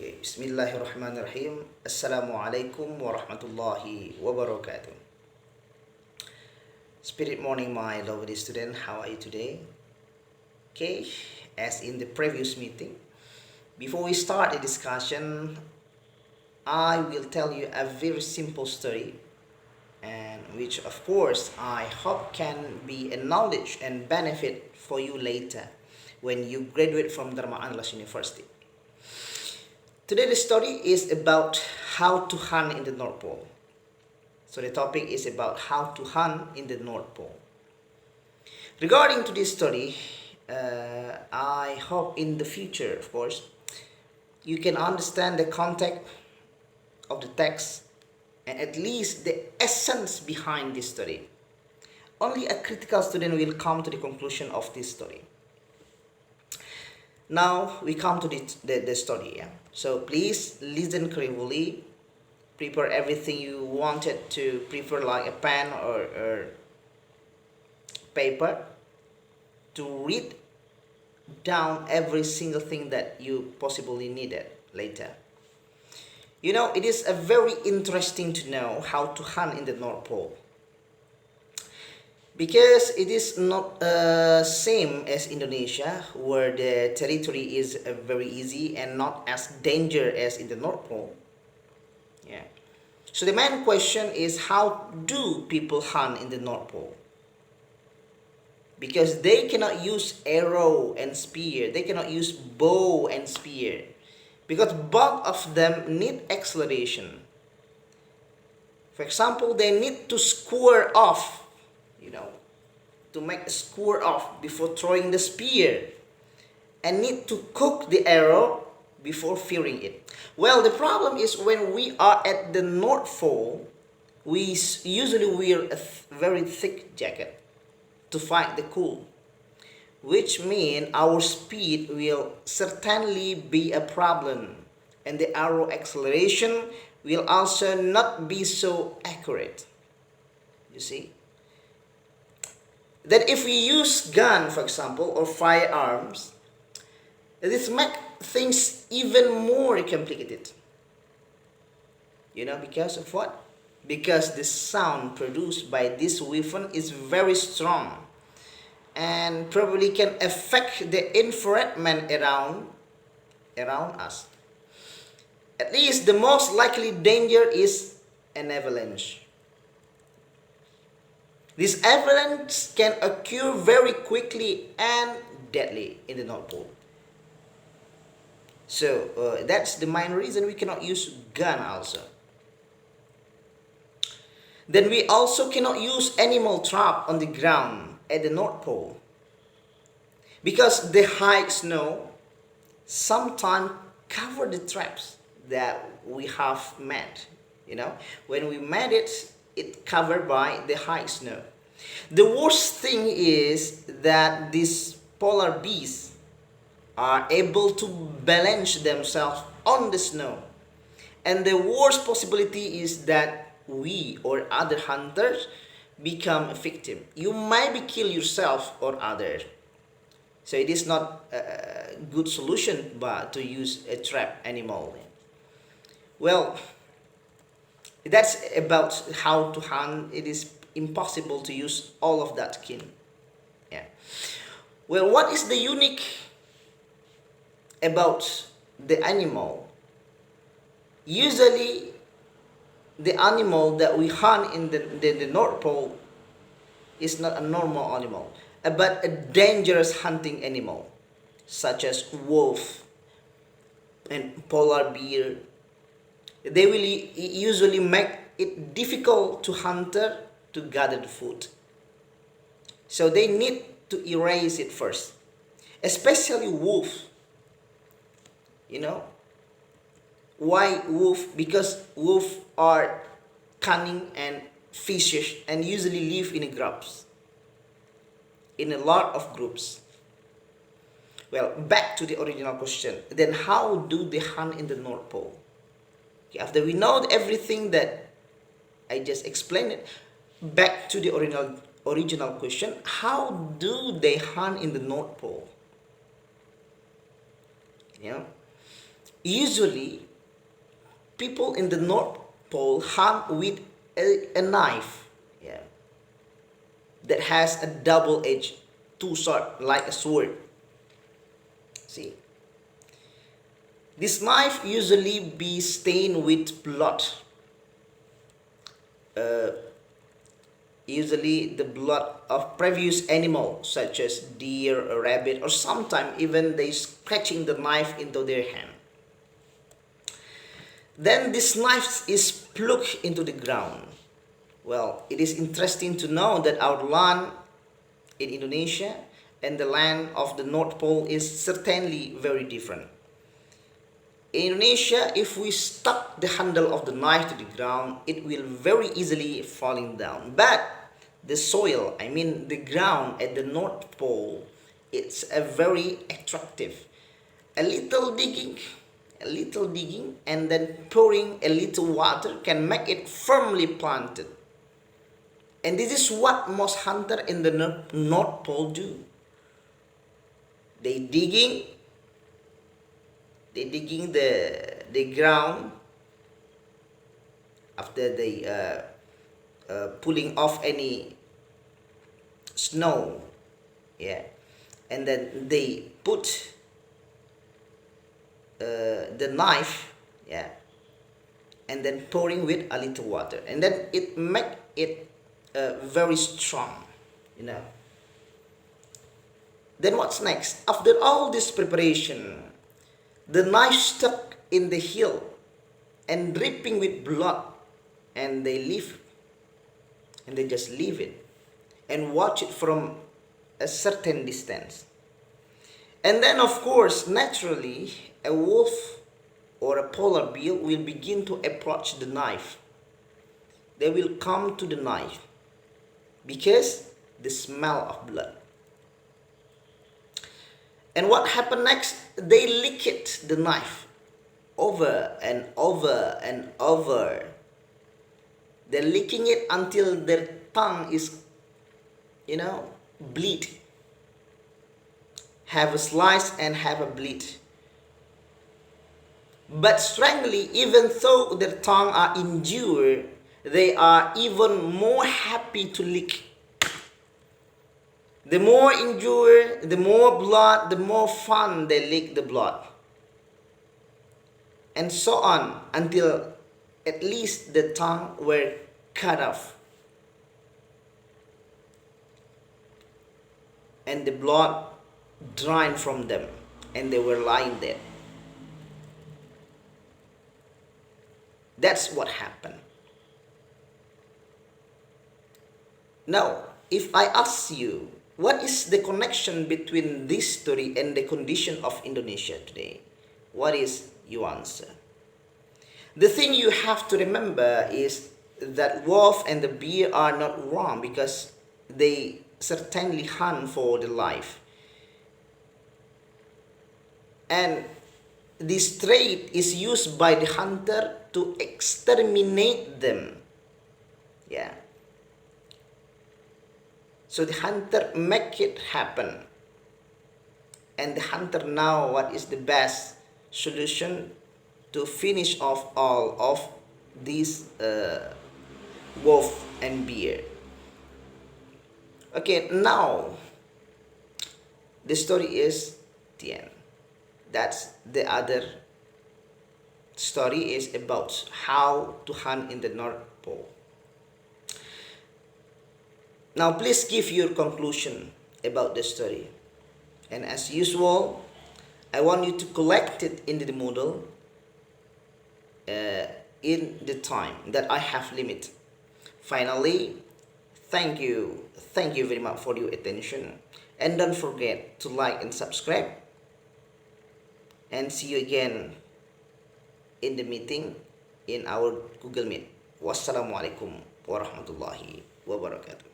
Okay, Bismillahirrahmanirrahim. Assalamualaikum warahmatullahi wabarakatuh. Spirit morning, my lovely student. How are you today? Okay, as in the previous meeting, before we start the discussion, I will tell you a very simple story, and which, of course, I hope can be a knowledge and benefit for you later when you graduate from Dharma Anlas University. Today the story is about how to hunt in the North Pole. So the topic is about how to hunt in the North Pole. Regarding to this story, I hope in the future, of course, you can understand the context of the text and at least the essence behind this story. Only a critical student will come to the conclusion of this story. Now we come to the story. Yeah? So please listen carefully. Prepare everything you wanted to prepare, like a pen or paper, to read down every single thing that you possibly needed later. You know, it is a very interesting to know how to hunt in the North Pole, because it is not same as Indonesia, where the territory is very easy and not as dangerous as in the North Pole. Yeah. So the main question is, how do people hunt in the North Pole? Because they cannot use arrow and spear, they cannot use bow and spear, because both of them need acceleration. For example, they need to square off, to make a square off before throwing the spear, and need to cook the arrow before firing it. Well, the problem is when we are at the North Pole, we usually wear a very thick jacket to fight the cold, which means our speed will certainly be a problem, and the arrow acceleration will also not be so accurate. You see? That if we use gun, for example, or firearms, this makes things even more complicated. Because of what? Because the sound produced by this weapon is very strong and probably can affect the environment around us. At least the most likely danger is an avalanche. This avalanche can occur very quickly and deadly in the North Pole. So that's the main reason we cannot use gun also. Then we also cannot use animal trap on the ground at the North Pole, because the high snow sometimes cover the traps that we have made. When we made it, it covered by the high snow. The worst thing is that these polar beasts are able to balance themselves on the snow, and the worst possibility is that we or other hunters become a victim. You might kill yourself or others. So it is not a good solution but to use a trap animal. Well, that's about how to hunt. It is impossible to use all of that skin. Yeah. Well, what is the unique about the animal? Usually the animal that we hunt in the North Pole is not a normal animal, but a dangerous hunting animal, such as wolf and polar bear. They will usually make it difficult to hunter to gather the food. So they need to erase it first, especially wolf. Why wolf? Because wolf are cunning and vicious and usually live in groups, in a lot of groups. Well, back to the original question. Then how do they hunt in the North Pole? Okay, after we know everything that I just explained it, back to the original question. How do they hunt in the North Pole? Usually, people in the North Pole hunt with a knife, yeah, that has a double-edged, two-sword like a sword. See, this knife usually be stained with blood. Uh, Usually the blood of previous animals such as deer or rabbit, or sometimes even they scratching the knife into their hand. Then this knife is plucked into the ground. Well, it is interesting to know that our land in Indonesia and the land of the North Pole is certainly very different. In Indonesia, if we stuck the handle of the knife to the ground, it will very easily falling down. But the soil, I mean the ground at the North Pole, it's a very attractive. A little digging, and then pouring a little water can make it firmly planted. And this is what most hunters in the North Pole do. They digging, the ground after they pulling off any snow, yeah, and then they put the knife, yeah, and then pouring with a little water, and then it make it very strong, you know. Then what's next? After all this preparation, the knife stuck in the heel and dripping with blood, and they just leave it and watch it from a certain distance. And then, of course, naturally, a wolf or a polar bear will begin to approach the knife. They will come to the knife because the smell of blood. And what happened next? They lick it, the knife, over and over and over. They're licking it until their tongue is, bleed. Have a slice and have a bleed. But strangely, even though their tongue are injured, they are even more happy to lick. The more injured, the more blood, the more fun they lick the blood. And so on until at least the tongue were cut off. And the blood drained from them, and they were lying dead. That's what happened. Now, if I ask you, what is the connection between this story and the condition of Indonesia today? What is your answer? The thing you have to remember is that wolf and the bear are not wrong because they certainly hunt for their life. And this trait is used by the hunter to exterminate them. Yeah. So the hunter make it happen. And the hunter now, what is the best solution to finish off all of these wolf and bear? Okay, now the story is the end. That's the other story is about how to hunt in the North Pole. Now please give your conclusion about the story. And as usual, I want you to collect it in the model in the time that I have limit. Finally, thank you very much for your attention, and don't forget to like and subscribe, and see you again in the meeting in our Google Meet. Wassalamualaikum warahmatullahi wabarakatuh.